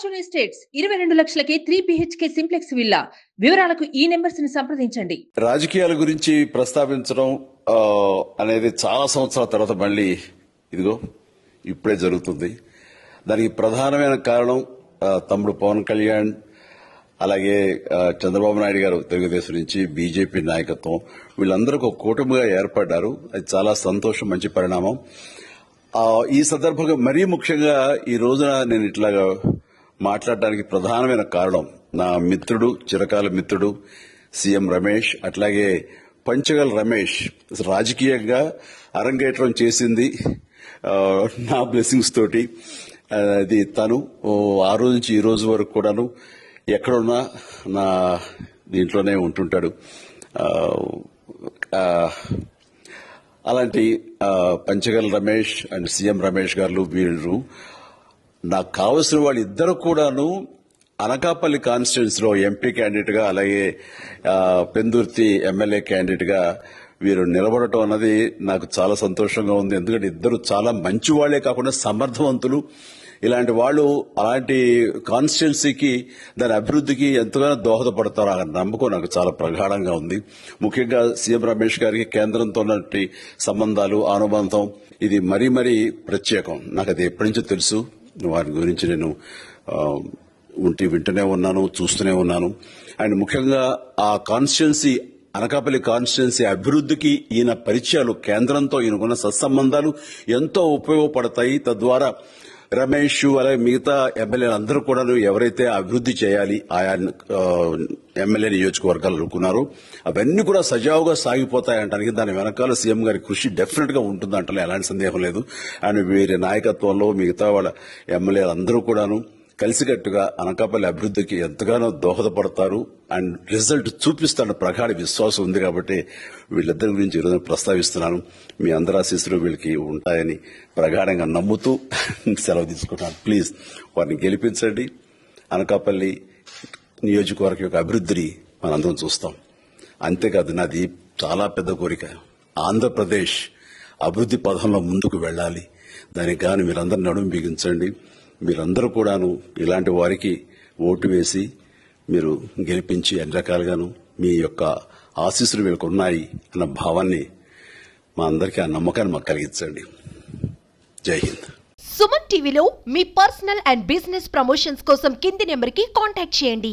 Fortune estates 22 లక్షలకే 3 BHK simplex villa. వివరాలకు ఈ numbers ని సంప్రదించండి. రాజకీయాల గురించి ప్రస్తావించడం అనేది చాలా సంవత్సరాల తర్వాత మళ్ళీ ఇదిగో ఇప్పుడే జరుగుతుంది. దానికి ప్రధానమైన కారణం తమ్ముడు పవన్ కళ్యాణ్, అలాగే చంద్రబాబు నాయుడు గారు తెలుగుదేశం నుంచి, బీజేపీ నాయకత్వం, వీళ్ళందరూ ఒక కూటమిగా ఏర్పడ్డారు. అది చాలా సంతోషం, మంచి పరిణామం. ఈ సందర్భంగా మరీ ముఖ్యంగా ఈ రోజున నేను ఇట్లాగా మాట్లాడడానికి ప్రధానమైన కారణం నా మిత్రుడు, చిరకాల మిత్రుడు సీఎం రమేష్, అట్లాగే పంచగల్ రమేష్ రాజకీయంగా అరంగేట్రం చేసింది నా బ్లెస్సింగ్స్ తోటి. అది తను ఆ రోజు నుంచి ఈ రోజు వరకు కూడాను ఎక్కడున్నా నా దీంట్లోనే ఉంటుంటాడు. అలాంటి పంచగల్ రమేష్ అండ్ సీఎం రమేష్ గారు వీళ్ళు నాకు కావలసిన వాళ్ళు ఇద్దరు కూడాను అనకాపల్లి కాన్స్టిట్యున్సీలో ఎంపీ క్యాండిడేట్ గా, అలాగే పెందుర్తి ఎమ్మెల్యే క్యాండిడేట్ గా వీరు నిలబడటం అన్నది నాకు చాలా సంతోషంగా ఉంది. ఎందుకంటే ఇద్దరు చాలా మంచి వాళ్లే కాకుండా సమర్థవంతులు. ఇలాంటి వాళ్ళు అలాంటి కాన్స్టిట్యున్సీకి, దాని అభివృద్ధికి ఎంతగానో దోహదపడతారు అన్న నమ్మకం నాకు చాలా ప్రగాఢంగా ఉంది. ముఖ్యంగా సీఎం రమేష్ గారికి కేంద్రంతో ఉన్నటువంటి సంబంధాలు, అనుబంధం ఇది మరీ మరీ ప్రత్యేకం. నాకు అది ఎప్పటి నుంచో తెలుసు. వారి గురించి నేను వింటూనే ఉన్నాను, చూస్తూనే ఉన్నాను. అండ్ ముఖ్యంగా ఆ కాన్స్టిట్యున్సీ, అనకాపల్లి కాన్స్టిట్యున్సీ అభివృద్ధికి ఈయన పరిచయాలు, కేంద్రంతో ఈయనకున్న సత్సంబంధాలు ఎంతో ఉపయోగపడతాయి. తద్వారా రమేష్ అలాగే మిగతా ఎమ్మెల్యేలు అందరూ కూడా ఎవరైతే అభివృద్ది చేయాలి ఆయా ఎమ్మెల్యే నియోజకవర్గాలు అనుకున్నారో అవన్నీ కూడా సజావుగా సాగిపోతాయంటానికి దాని వెనకాల సీఎం గారి కృషి డెఫినెట్ గా ఉంటుందంటే ఎలాంటి సందేహం లేదు. అండ్ వీరి నాయకత్వంలో మిగతా వాళ్ళ ఎమ్మెల్యేలు అందరూ కూడాను కలిసికట్టుగా అనకాపల్లి అభివృద్ధికి ఎంతగానో దోహదపడతారు అండ్ రిజల్ట్ చూపిస్తారన్న ప్రగాఢ విశ్వాసం ఉంది. కాబట్టి వీళ్ళిద్దరి గురించి ఈరోజు ప్రస్తావిస్తున్నాను. మీ అందరి ఆశీస్సులు వీళ్ళకి ఉంటాయని ప్రగాఢంగా నమ్ముతూ సెలవు తీసుకుంటాను. ప్లీజ్ వారిని గెలిపించండి. అనకాపల్లి నియోజకవర్గం యొక్క అభివృద్ధిని మనందరం చూస్తాం. అంతేకాదు నాది చాలా పెద్ద కోరిక, ఆంధ్రప్రదేశ్ అభివృద్ధి పథంలో ముందుకు వెళ్లాలి. దానికి గాను మీరందరూ నడుము బిగించండి. మీరందరూ కూడాను ఇలాంటి వారికి ఓటు వేసి మీరు గెలిపించి అన్ని రకాలుగాను మీ యొక్క ఆశీస్సులు వీళ్ళకు ఉన్నాయి అన్న భావాన్ని మా అందరికీ, ఆ నమ్మకాన్ని మాకు కలిగించండి. జై హింద్. సుమన్ టీవీలో మీ పర్సనల్ అండ్ బిజినెస్ ప్రమోషన్స్ కోసం కింది నెంబర్కి కాంటాక్ట్ చేయండి.